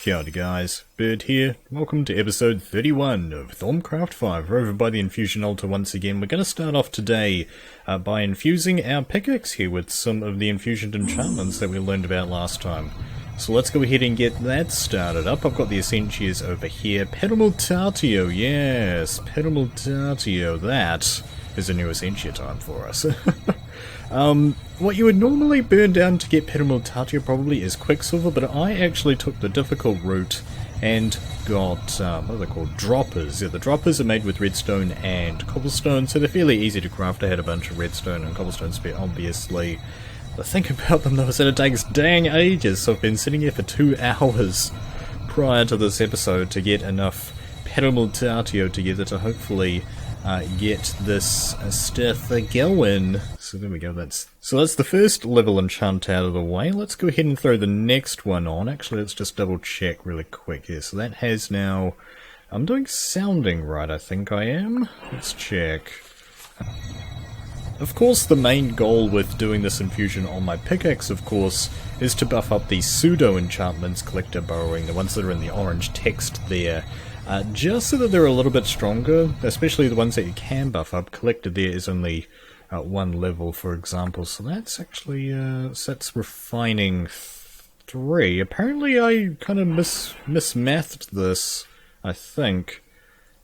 Kia ora guys, Bird here. Welcome to episode 31 of Thaumcraft 5. We're over by the infusion altar once again. We're going to start off today by infusing our pickaxe here with some of the infusioned enchantments that we learned about last time. So let's go ahead and get that started up. I've got the Essentias over here. Pedimultatio, yes, Pedimultatio. That is a new Essentia time for us. What you would normally burn down to get Pedimultatio probably is Quicksilver, but I actually took the difficult route and got, what are they called? Droppers. Yeah, the droppers are made with redstone and cobblestone, so they're fairly easy to craft. I had a bunch of redstone and cobblestone spare, obviously. The thing about them though is that it takes dang ages, so I've been sitting here for 2 hours prior to this episode to get enough Pedimultatio together to hopefully get this stuff going. So there we go, that's the first level enchant out of the way. Let's go ahead and throw the next one on. Actually, let's just double check really quick here. So that has now, I'm doing sounding right, I think I am. Let's check. Of course, the main goal with doing this infusion on my pickaxe, of course, is to buff up these pseudo-enchantments, collector burrowing, the ones that are in the orange text there, just so that they're a little bit stronger, especially the ones that you can buff up. Collector there is only 1 level, for example, so that's actually, that's refining 3. Apparently I kind of mismathed this, I think.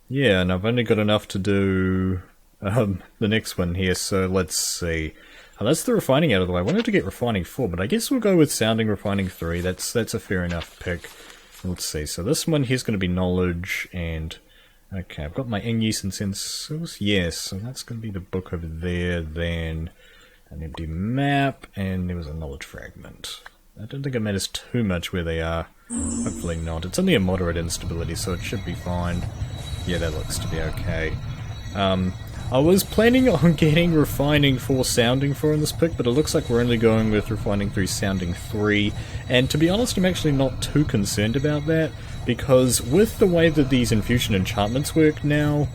Yeah, and I've only got enough to do the next one here, so let's see. That's the refining out of the way. I wanted to get refining 4, but I guess we'll go with sounding refining 3. That's a fair enough pick. Let's see, so this one here's going to be knowledge, and okay, I've got my Ingis and Sensors, yes, so that's going to be the book over there, then an empty map, and there was a knowledge fragment. I don't think it matters too much where they are, hopefully not. It's only a moderate instability, so it should be fine. Yeah, that looks to be okay. I was planning on getting Refining 4 Sounding 4 in this pick, but it looks like we're only going with Refining 3 Sounding 3, and to be honest I'm actually not too concerned about that, because with the way that these infusion enchantments work now,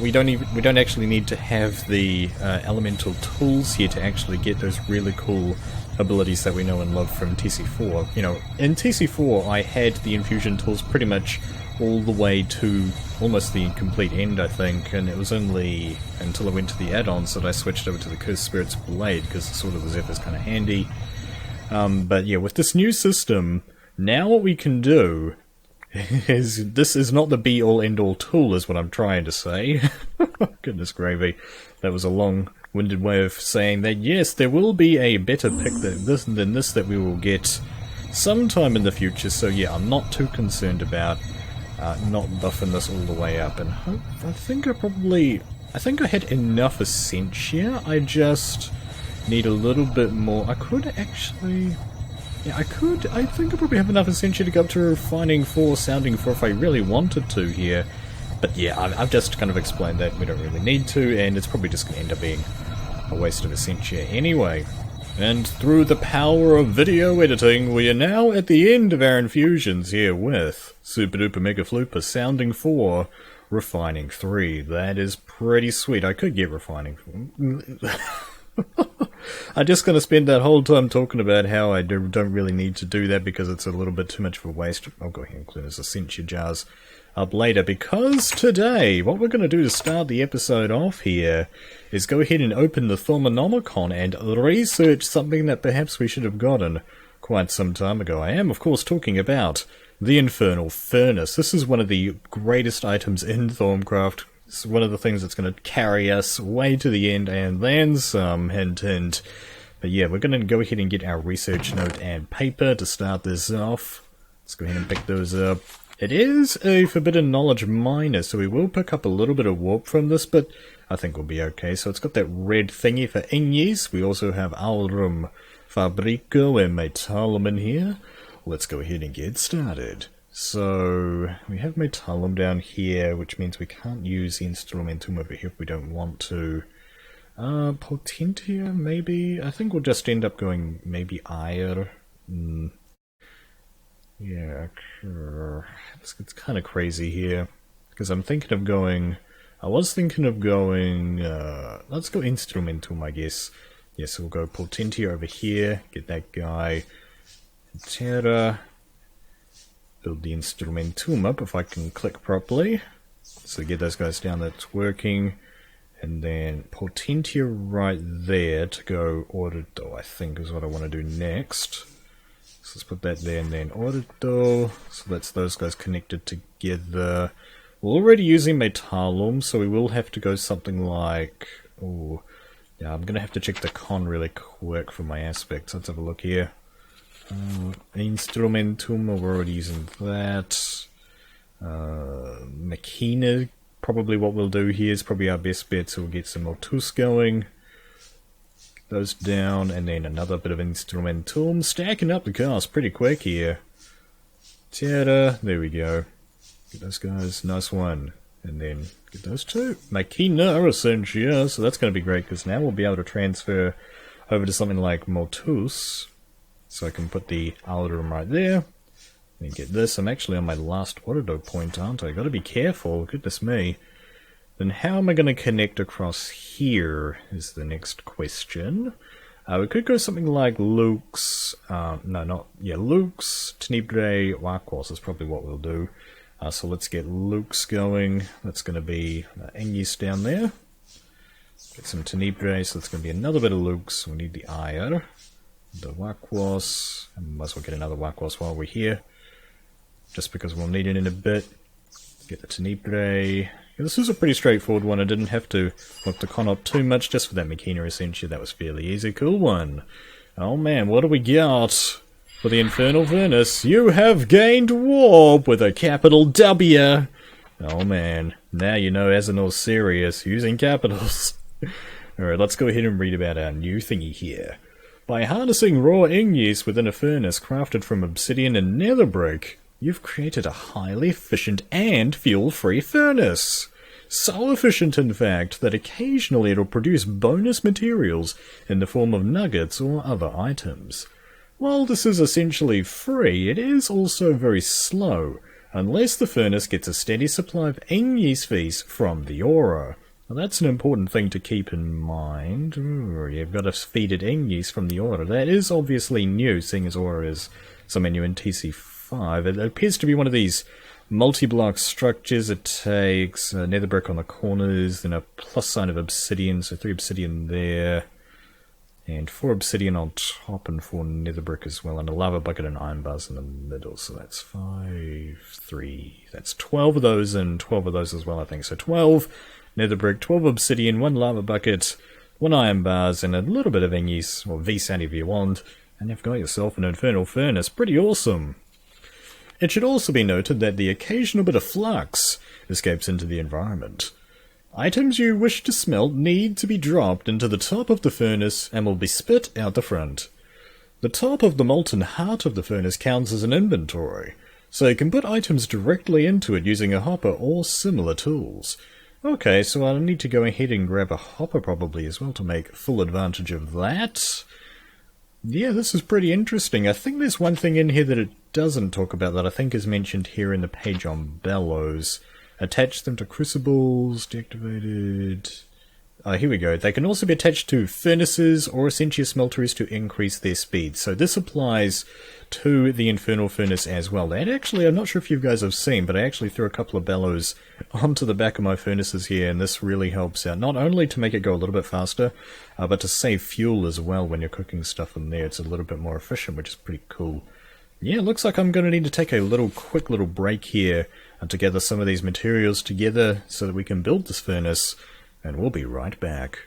we don't actually need to have the elemental tools here to actually get those really cool abilities that we know and love from TC4. You know, in TC4 I had the infusion tools pretty much all the way to almost the complete end, I think, and it was only until I went to the add-ons that I switched over to the Cursed Spirit's Blade, because the Sword of the Zephyr is kind of handy. But yeah, with this new system, now what we can do is, this is not the be-all end-all tool, is what I'm trying to say. Goodness gravy, that was a long-winded way of saying that yes, there will be a better pick than this that we will get sometime in the future, so yeah, I'm not too concerned about not buffing this all the way up, and I think I had enough Essentia. I just need a little bit more. I could actually, yeah, I think I probably have enough Essentia to go up to Refining 4, Sounding 4 if I really wanted to here, but yeah, I've just kind of explained that we don't really need to, and it's probably just going to end up being a waste of Essentia anyway. And through the power of video editing, we are now at the end of our infusions here with Super Duper Mega Flooper Sounding 4, Refining 3. That is pretty sweet. I could get Refining 4. I'm just going to spend that whole time talking about how I don't really need to do that because it's a little bit too much of a waste. I'll go ahead and clean those Essentia jars up later, because today, what we're going to do to start the episode off here is go ahead and open the Thaumonomicon and research something that perhaps we should have gotten quite some time ago. I am, of course, talking about the Infernal Furnace. This is one of the greatest items in Thaumcraft. It's one of the things that's going to carry us way to the end and then some, hint hint. But yeah, we're going to go ahead and get our research note and paper to start this off. Let's go ahead and pick those up. It is a Forbidden Knowledge Miner, so we will pick up a little bit of warp from this, but I think we'll be okay. So it's got that red thingy for Ingis. We also have Aurum Fabrico and Metallum in here. Let's go ahead and get started. So we have Metallum down here, which means we can't use Instrumentum over here if we don't want to. Potentia, maybe? I think we'll just end up going maybe Ire. Yeah, it's kind of crazy here, because I'm thinking of going, let's go Instrumentum, I guess. Yes, we'll go Potentia over here, get that guy, Terra, build the instrumentum up if I can click properly. So get those guys down, that's working. And then Potentia right there to go Ordo, I think is what I want to do next. So let's put that there and then Ordo. So that's those guys connected together. We're already using Metallum, so we will have to go something like... Oh, yeah, I'm going to have to check the con really quick for my aspects. Let's have a look here. Instrumentum, we're already using that. Machina, probably what we'll do here is probably our best bet, so we'll get some Motus going. Get those down, and then another bit of Instrumentum. Stacking up the cars pretty quick here. Ta-da, there we go. Get those guys, nice one. And then get those two. Machina Essentia, so that's going to be great, because now we'll be able to transfer over to something like Motus. So I can put the Aldrum right there. And get this. I'm actually on my last Ordo point, aren't I? Gotta be careful, goodness me. Then how am I going to connect across here is the next question. We could go something like Luke's, Luke's, Tenebrae, Wakwas is probably what we'll do. So let's get Luke's going. That's going to be Engis down there. Get some Tenebrae, so that's going to be another bit of Luke's. We need the Ire. The Wakwas. And might as well get another Wakwas while we're here. Just because we'll need it in a bit. Get the Tenebrae. Yeah, this is a pretty straightforward one. I didn't have to look the con up too much just for that Machina Essentia. That was fairly easy. Cool one. Oh man, what do we got? For the Infernal Furnace, you have gained warp with a capital W. Oh man, now you know Azanor's serious, using capitals. Alright, let's go ahead and read about our new thingy here. By harnessing raw Igneous within a furnace crafted from obsidian and nether brick, you've created a highly efficient and fuel-free furnace. So efficient, in fact, that occasionally it'll produce bonus materials in the form of nuggets or other items. While this is essentially free, it is also very slow, unless the furnace gets a steady supply of Igneous feast from the aura. Now that's an important thing to keep in mind. Ooh, you've got to feed it Igneous from the aura. That is obviously new, seeing as aura is something new in TC5. It appears to be one of these multi-block structures. It takes nether brick on the corners, then a plus sign of obsidian, so 3 obsidian there. And 4 obsidian on top and 4 nether brick as well, and a lava bucket and iron bars in the middle. So that's 5, 3, that's 12 of those and 12 of those as well, I think. So 12 nether brick, 12 obsidian, 1 lava bucket, 1 iron bars, and a little bit of Igneous, or V-sand if you want, and you've got yourself an Infernal Furnace. Pretty awesome. It should also be noted that the occasional bit of flux escapes into the environment. Items you wish to smelt need to be dropped into the top of the furnace and will be spit out the front. The top of the molten heart of the furnace counts as an inventory, so you can put items directly into it using a hopper or similar tools. Okay, so I'll need to go ahead and grab a hopper probably as well to make full advantage of that. Yeah, this is pretty interesting. I think there's one thing in here that it doesn't talk about that I think is mentioned here in the page on bellows. Attach them to crucibles, deactivated. Here we go. They can also be attached to furnaces or Essentia smelteries to increase their speed. So this applies to the Infernal Furnace as well. And actually, I'm not sure if you guys have seen, but I actually threw a couple of bellows onto the back of my furnaces here, and this really helps out. Not only to make it go a little bit faster, but to save fuel as well when you're cooking stuff in there. It's a little bit more efficient, which is pretty cool. Yeah, looks like I'm going to need to take a quick little break here to gather some of these materials together so that we can build this furnace, and we'll be right back.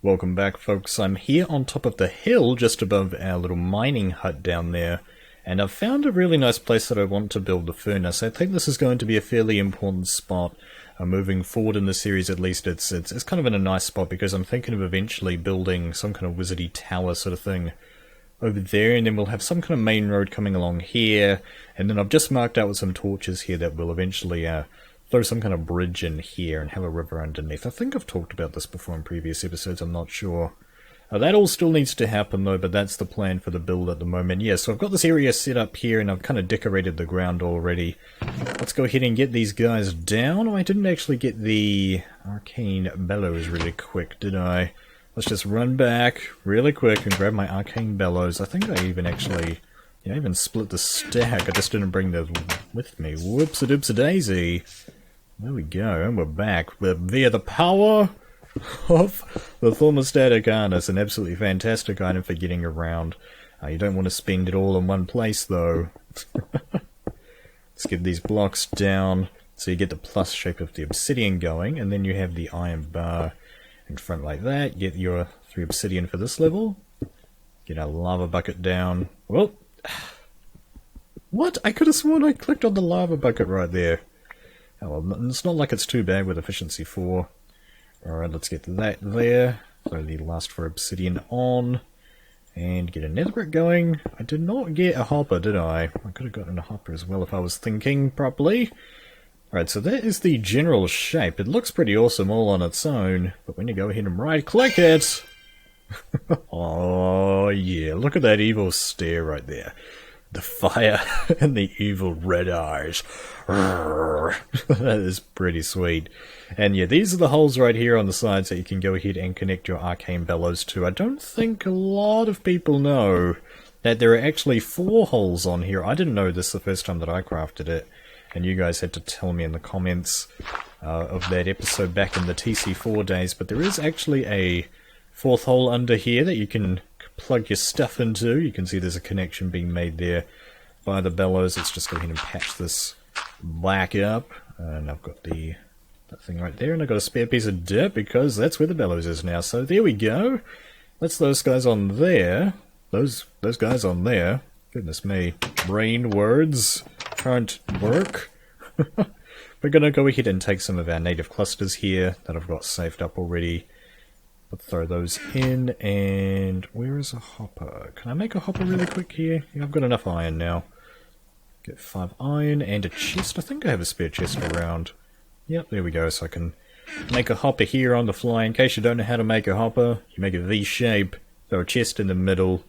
Welcome back, folks. I'm here on top of the hill just above our little mining hut down there, and I've found a really nice place that I want to build the furnace. I think this is going to be a fairly important spot moving forward in the series. At least it's kind of in a nice spot, because I'm thinking of eventually building some kind of wizardy tower sort of thing over there, and then we'll have some kind of main road coming along here, and then I've just marked out with some torches here that will eventually throw some kind of bridge in here and have a river underneath. I think I've talked about this before in previous episodes, I'm not sure. That all still needs to happen though, but that's the plan for the build at the moment. Yeah, so I've got this area set up here, and I've kind of decorated the ground already. Let's go ahead and get these guys down. Oh, I didn't actually get the arcane bellows really quick, did I? Let's just run back really quick and grab my arcane bellows. I think I even actually Yeah, I even split the stack. I just didn't bring those with me. Whoops-a-doops-a-daisy. There we go, and we're back. Via the power of the thermostatic harness. An absolutely fantastic item for getting around. You don't want to spend it all in one place, though. Let's get these blocks down so you get the plus shape of the obsidian going, and then you have the iron bar in front like that. Get your 3 obsidian for this level. Get our lava bucket down. Well, what? I could have sworn I clicked on the lava bucket right there. Oh, well, it's not like it's too bad with efficiency 4. Alright, let's get that there. Throw the last 4 obsidian on. And get a nether brick going. I did not get a hopper, did I? I could have gotten a hopper as well if I was thinking properly. Alright, so that is the general shape. It looks pretty awesome all on its own. But when you go ahead and right-click it... oh, yeah, look at that evil stare right there. The fire and the evil red eyes. That is pretty sweet. And yeah, these are the holes right here on the sides that you can go ahead and connect your arcane bellows to. I don't think a lot of people know that there are actually 4 holes on here. I didn't know this the first time that I crafted it. And you guys had to tell me in the comments of that episode back in the TC4 days. But there is actually a 4th hole under here that you can plug your stuff into. You can see there's a connection being made there by the bellows. Let's just go ahead and patch this back up. And I've got that thing right there, and I've got a spare piece of dirt because that's where the bellows is now. So there we go. That's those guys on there. Those guys on there. Goodness me. Brain words can't work. We're going to go ahead and take some of our native clusters here that I've got saved up already. Let's throw those in, and where is a hopper? Can I make a hopper really quick here? Yeah, I've got enough iron now. Get 5 iron and a chest. I think I have a spare chest around. Yep, there we go. So I can make a hopper here on the fly. In case you don't know how to make a hopper, you make a V shape, throw a chest in the middle,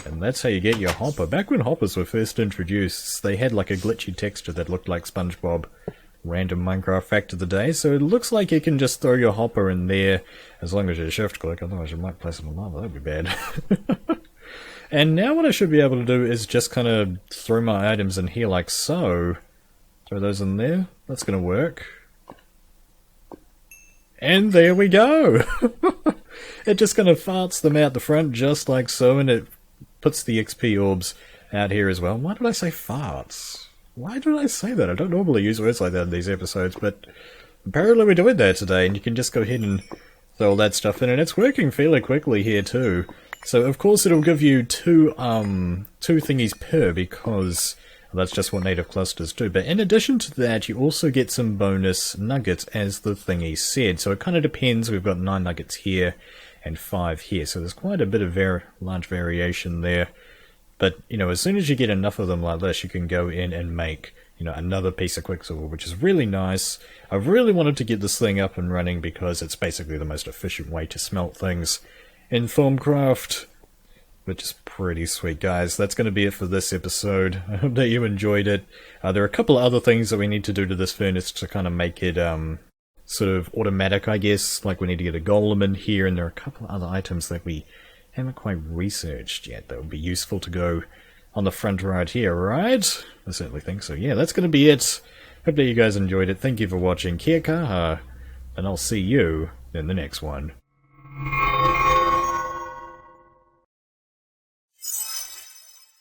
and that's how you get your hopper. Back when hoppers were first introduced, they had like a glitchy texture that looked like SpongeBob. Random Minecraft fact of the day, so it looks like you can just throw your hopper in there as long as you shift click, otherwise you might place it in lava, that'd be bad. And now what I should be able to do is just kind of throw my items in here like so. Throw those in there, that's gonna work. And there we go! It just kind of farts them out the front just like so, and it puts the XP orbs out here as well. Why did I say farts? Why did I say that? I don't normally use words like that in these episodes, but apparently we're doing that today, and you can just go ahead and throw all that stuff in, and it's working fairly quickly here too. So of course it'll give you two thingies per, because that's just what native clusters do. But in addition to that, you also get some bonus nuggets, as the thingy said. So it kind of depends. We've got 9 nuggets here and 5 here, so there's quite a bit of large variation there. But, you know, as soon as you get enough of them like this, you can go in and make, you know, another piece of quicksilver, which is really nice. I've really wanted to get this thing up and running because it's basically the most efficient way to smelt things in Thaumcraft, which is pretty sweet, guys. That's going to be it for this episode. I hope that you enjoyed it. There are a couple of other things that we need to do to this furnace to kind of make it sort of automatic, I guess. Like we need to get a golem in here, and there are a couple of other items that we haven't quite researched yet that would be useful to go on the front right here, right? I certainly think so. Yeah, that's going to be it. Hope that you guys enjoyed it. Thank you for watching. Kia kaha, and I'll see you in the next one.